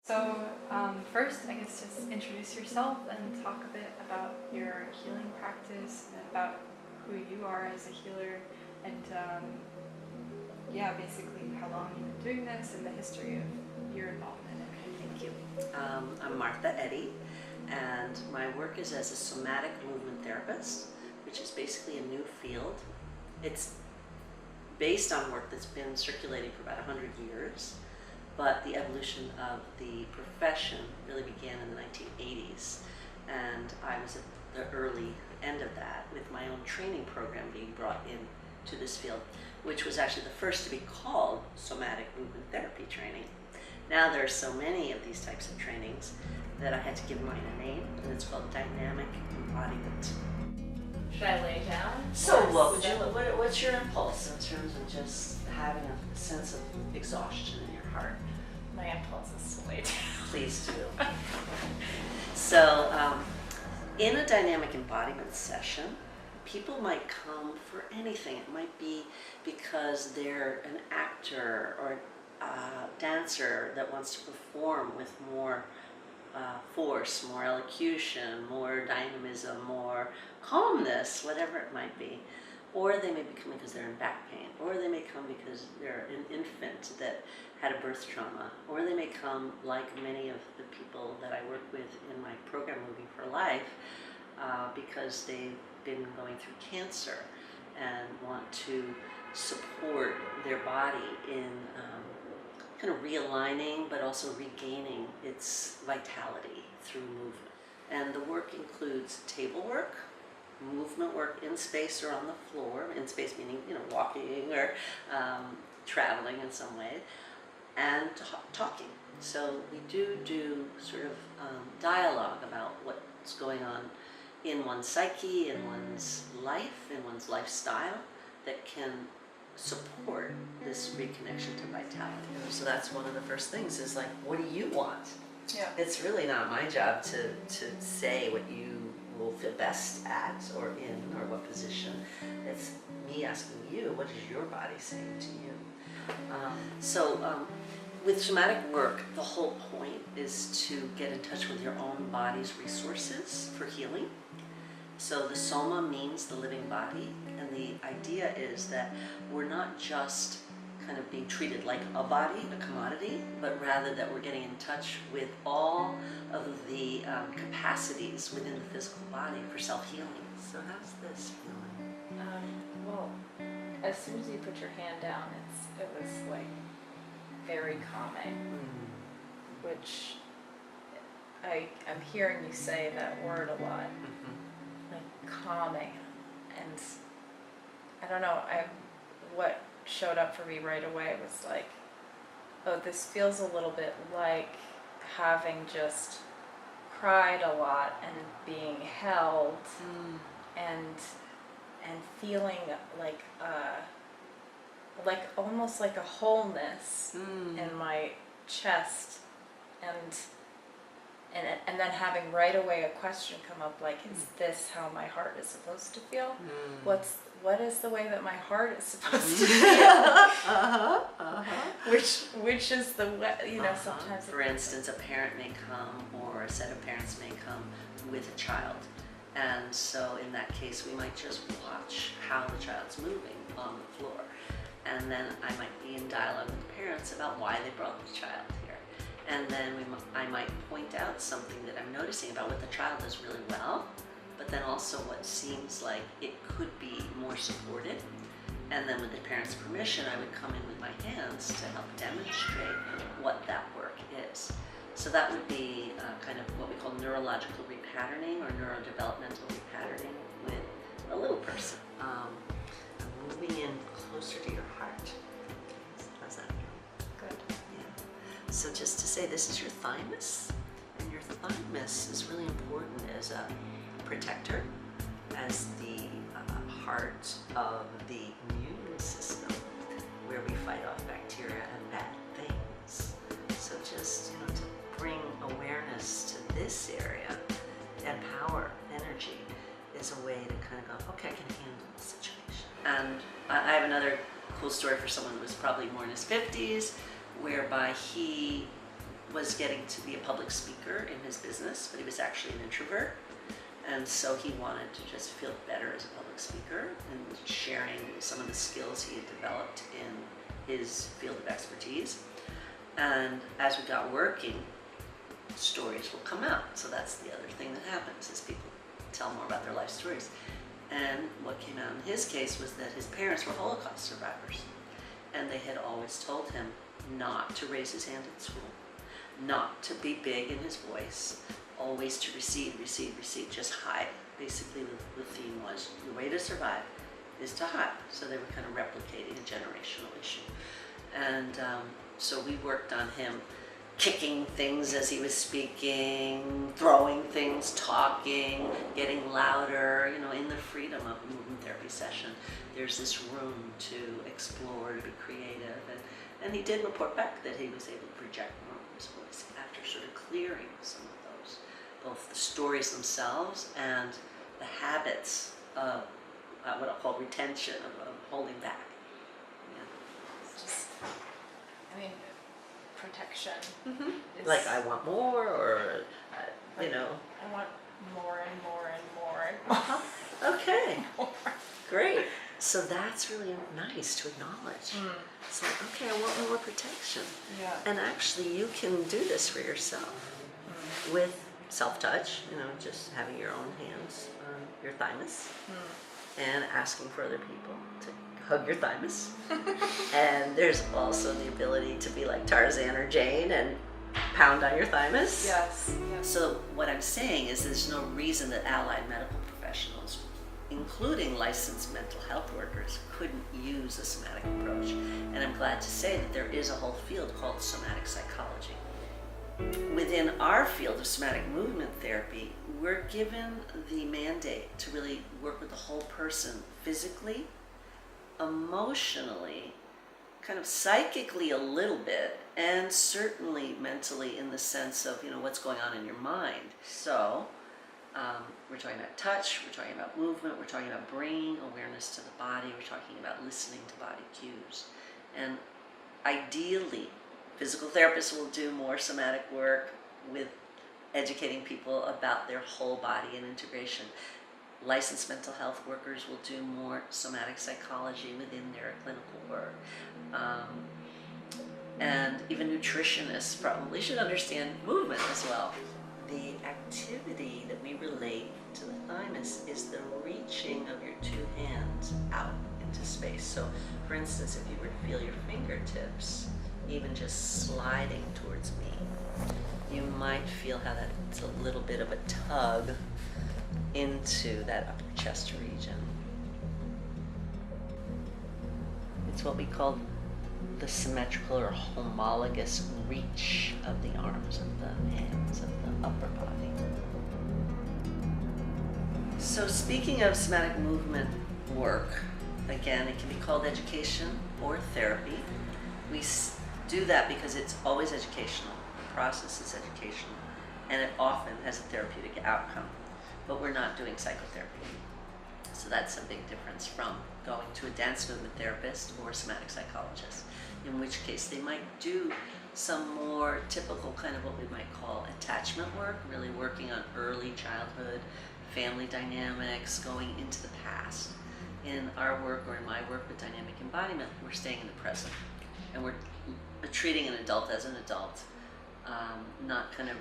So first, I guess just introduce yourself and talk a bit about your healing practice and about who you are as a healer, and yeah, basically how long you've been doing this and the history of your involvement in it. Thank you. I'm Martha Eddy, and my work is as a somatic movement therapist, which is basically a new field. It's based on work that's been circulating for about 100 years, but the evolution of the profession really began in the 1980s, and I was at the early end of that with my own training program being brought in to this field, which was actually the first to be called somatic movement therapy training. Now there are so many of these types of trainings that I had to give mine a name, and it's called dynamic embodiment. Should I lay down? So what's your impulse in terms of just having a sense of exhaustion in your heart? My impulse is to lay down. Please do. So in a dynamic embodiment session, people might come for anything. It might be because they're an actor or a dancer that wants to perform with more force, more elocution, more dynamism, more calmness, whatever it might be. Or they may be coming because they're in back pain, or they may come because they're an infant that had a birth trauma, or they may come, like many of the people that I work with in my program Moving for Life, because they've been going through cancer and want to support their body in kind of realigning but also regaining its vitality through movement. And the work includes table work, movement work in space or on the floor, in space meaning, walking or traveling in some way, and talking. So we do sort of dialogue about what's going on in one's psyche, in one's life, in one's lifestyle that can support this reconnection to vitality. So that's one of the first things is like, what do you want? Yeah. It's really not my job to say what you will feel best at or in or what position. It's me asking you, what is your body saying to you? With somatic work, the whole point is to get in touch with your own body's resources for healing. So the soma means the living body, and the idea is that we're not just kind of being treated like a body, a commodity, but rather that we're getting in touch with all of the capacities within the physical body for self-healing. So how's this feeling? Well, as soon as you put your hand down, it was like very calming, which I'm hearing you say that word a lot, like calming, and I don't know, what showed up for me right away was like, oh, this feels a little bit like having just cried a lot and being held and feeling like almost like a wholeness in my chest, and then having right away a question come up like, is this how my heart is supposed to feel? What is the way that my heart is supposed to feel? Which is the way, sometimes. For instance, a parent may come, or a set of parents may come with a child. And so in that case, we might just watch how the child's moving on the floor. And then I might be in dialogue with the parents about why they brought the child here. And then I might point out something that I'm noticing about what the child does really well, but then also what seems like it could be more supported. And then with the parents' permission, I would come in with my hands to help demonstrate what that work is. So that would be kind of what we call neurological repatterning or neurodevelopmental repatterning with a little person. I'm moving in closer to your heart. How's that feel? Good. Yeah. So just to say, this is your thymus, and your thymus is really important as a protector, as the heart of the immune system, where we fight off bacteria and bad things. So just to bring awareness to this area, and power, energy, is a way to kind of go, okay, I can handle the situation. And I have another cool story for someone who was probably more in his 50s, whereby he was getting to be a public speaker in his business, but he was actually an introvert. And so he wanted to just feel better as a public speaker and sharing some of the skills he had developed in his field of expertise. And as we got working, stories will come out. So that's the other thing that happens, is people tell more about their life stories. And what came out in his case was that his parents were Holocaust survivors. And they had always told him not to raise his hand at school, not to be big in his voice, always to recede, just hide. Basically, the theme was the way to survive is to hide. So they were kind of replicating a generational issue. And so we worked on him kicking things as he was speaking, throwing things, talking, getting louder, in the freedom of a movement therapy session. There's this room to explore, to be creative. And he did report back that he was able to project more of his voice after sort of clearing some of those, both the stories themselves and the habits of what I'll call retention, of holding back. It's just, protection. Mm-hmm. Is, Like, I want more, or, I want more and more and more and more. Okay, great. So that's really nice to acknowledge. It's like, okay, I want more protection. Yeah. And actually, you can do this for yourself with self-touch, just having your own hands on your thymus and asking for other people to hug your thymus. And there's also the ability to be like Tarzan or Jane and pound on your thymus. Yes. So what I'm saying is there's no reason that allied medical professionals, including licensed mental health workers, couldn't use a somatic approach. And I'm glad to say that there is a whole field called somatic psychology. Within our field of somatic movement therapy, we're given the mandate to really work with the whole person physically, emotionally, kind of psychically a little bit, and certainly mentally in the sense of, what's going on in your mind. So we're talking about touch, we're talking about movement, we're talking about bringing awareness to the body, we're talking about listening to body cues. And ideally, physical therapists will do more somatic work with educating people about their whole body and integration. Licensed mental health workers will do more somatic psychology within their clinical work. And even nutritionists probably should understand movement as well. The activity that we relate to the thymus is the reaching of your two hands out into space. So, for instance, if you were to feel your fingertips even just sliding towards me, you might feel how that's a little bit of a tug into that upper chest region. It's what we call the symmetrical or homologous reach of the arms and the hands of the upper body. So speaking of somatic movement work, again, it can be called education or therapy. We do that because it's always educational. The process is educational, and it often has a therapeutic outcome. But we're not doing psychotherapy. So that's a big difference from going to a dance movement therapist or a somatic psychologist, in which case they might do some more typical kind of what we might call attachment work, really working on early childhood, family dynamics, going into the past. In our work, or in my work with dynamic embodiment, we're staying in the present. And we're treating an adult as an adult, not kind of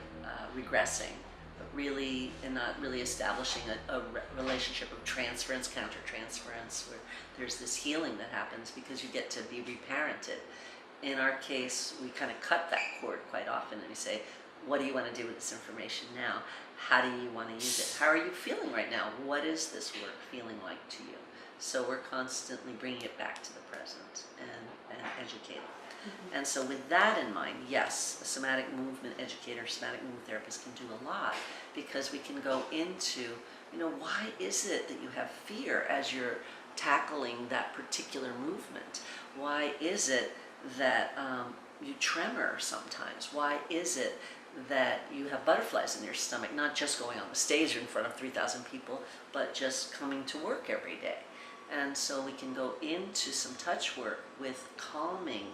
regressing, but really, and not really establishing a relationship of transference, countertransference, where there's this healing that happens because you get to be reparented. In our case, we kind of cut that cord quite often, and we say, what do you want to do with this information now? How do you want to use it? How are you feeling right now? What is this work feeling like to you? So we're constantly bringing it back to the present and educating. Mm-hmm. And so with that in mind, yes, a somatic movement educator, somatic movement therapist can do a lot, because we can go into, why is it that you have fear as you're tackling that particular movement? Why is it that you tremor sometimes? Why is it that you have butterflies in your stomach, not just going on the stage in front of 3,000 people, but just coming to work every day? And so we can go into some touch work with calming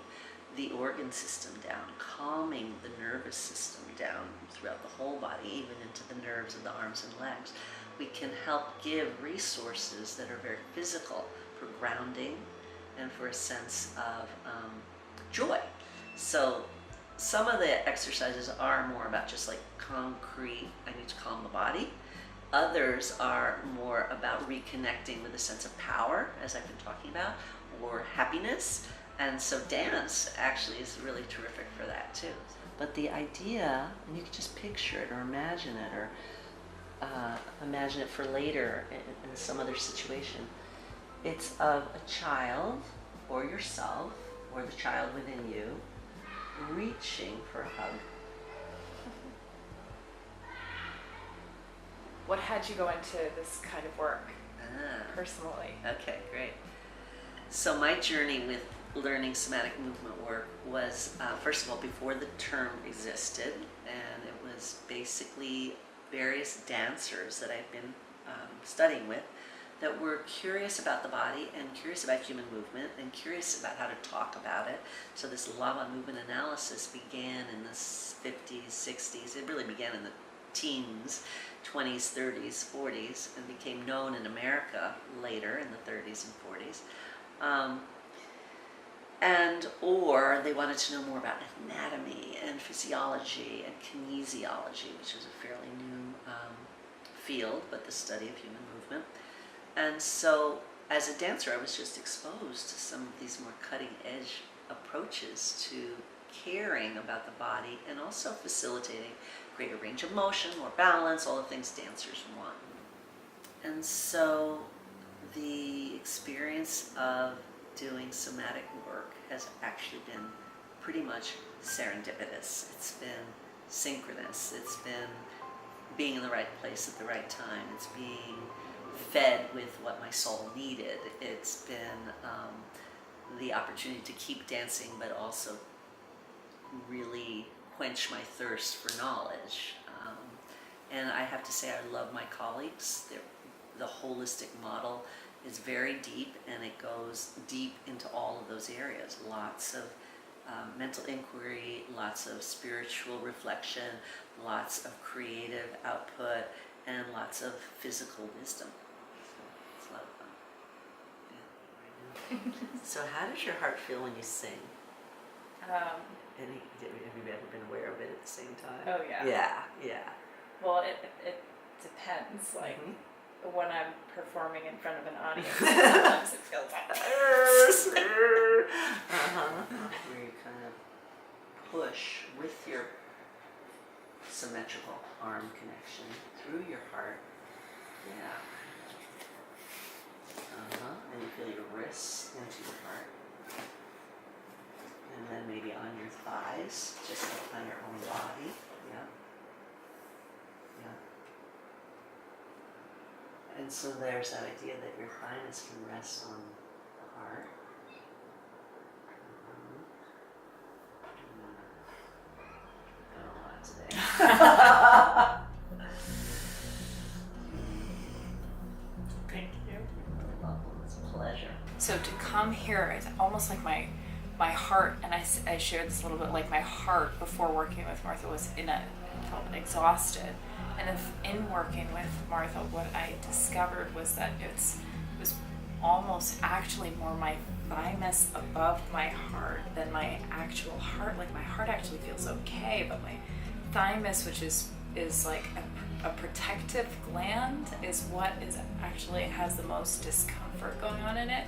the organ system down, calming the nervous system down throughout the whole body, even into the nerves of the arms and legs. We can help give resources that are very physical for grounding and for a sense of joy. So some of the exercises are more about just like concrete, I need to calm the body. Others are more about reconnecting with a sense of power, as I've been talking about, or happiness. And so dance actually is really terrific for that too. But the idea, and you can just picture it or imagine it, or imagine it for later in some other situation. It's of a child or yourself or the child within you reaching for a hug. What had you go into this kind of work personally? Okay, great. So my journey with learning somatic movement work was, first of all, before the term existed, and it was basically various dancers that I've been studying with that were curious about the body and curious about human movement and curious about how to talk about it. So this lava movement analysis began in the 50s, 60s. It really began in the teens, 20s, 30s, 40s, and became known in America later in the 30s and 40s. Or they wanted to know more about anatomy and physiology and kinesiology, which is a fairly new field, but the study of human movement. And so as a dancer, I was just exposed to some of these more cutting edge approaches to caring about the body and also facilitating greater range of motion, more balance, all the things dancers want. And so the experience of doing somatic work has actually been pretty much serendipitous. It's been synchronous. It's been being in the right place at the right time. It's being fed with what my soul needed. It's been the opportunity to keep dancing, but also really quench my thirst for knowledge. And I have to say I love my colleagues. The holistic model is very deep, and it goes deep into all of those areas. Lots of mental inquiry, lots of spiritual reflection, lots of creative output, and lots of physical wisdom. So it's a lot of fun. Yeah. So how does your heart feel when you sing? Have you ever been aware of it at the same time? Oh yeah. Yeah. Well, it depends. Like when I'm performing in front of an audience, sometimes it feels like where you kind of push with your symmetrical arm connection through your heart. Yeah. And you feel your wrists into your heart. And then maybe on your thighs, just like on your own body. Yeah. And so there's that idea that your thymus can rest on the heart. Done a lot today. Thank you. You're welcome. It's a pleasure. So to come here is almost like my heart, and I shared this a little bit, like my heart before working with Martha was felt exhausted. And in working with Martha, what I discovered was that it was almost actually more my thymus above my heart than my actual heart. Like my heart actually feels okay, but my thymus, which is like a protective gland, is what is actually has the most discomfort going on in it.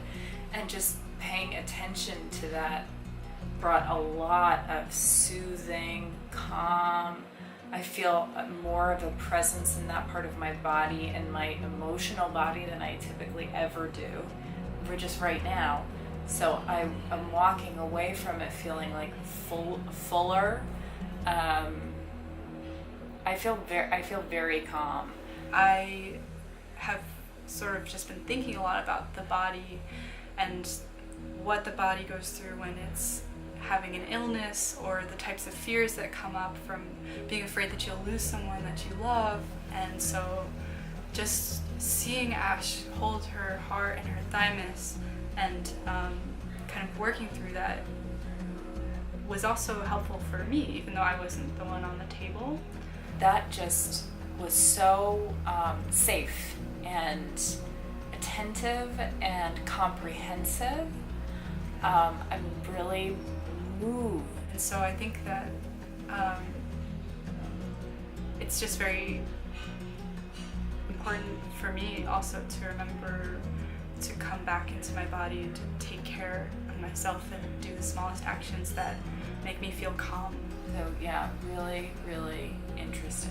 And just paying attention to that brought a lot of soothing, calm. I feel more of a presence in that part of my body and my emotional body than I typically ever do, for just right now. So I'm walking away from it feeling like fuller. I feel very calm. I have sort of just been thinking a lot about the body and what the body goes through when it's having an illness, or the types of fears that come up from being afraid that you'll lose someone that you love. And so just seeing Ash hold her heart and her thymus and kind of working through that was also helpful for me, even though I wasn't the one on the table. That just was so safe and attentive and comprehensive. I'm really moved. And so I think that it's just very important for me also to remember to come back into my body, to take care of myself and do the smallest actions that make me feel calm. So yeah, really, really interesting.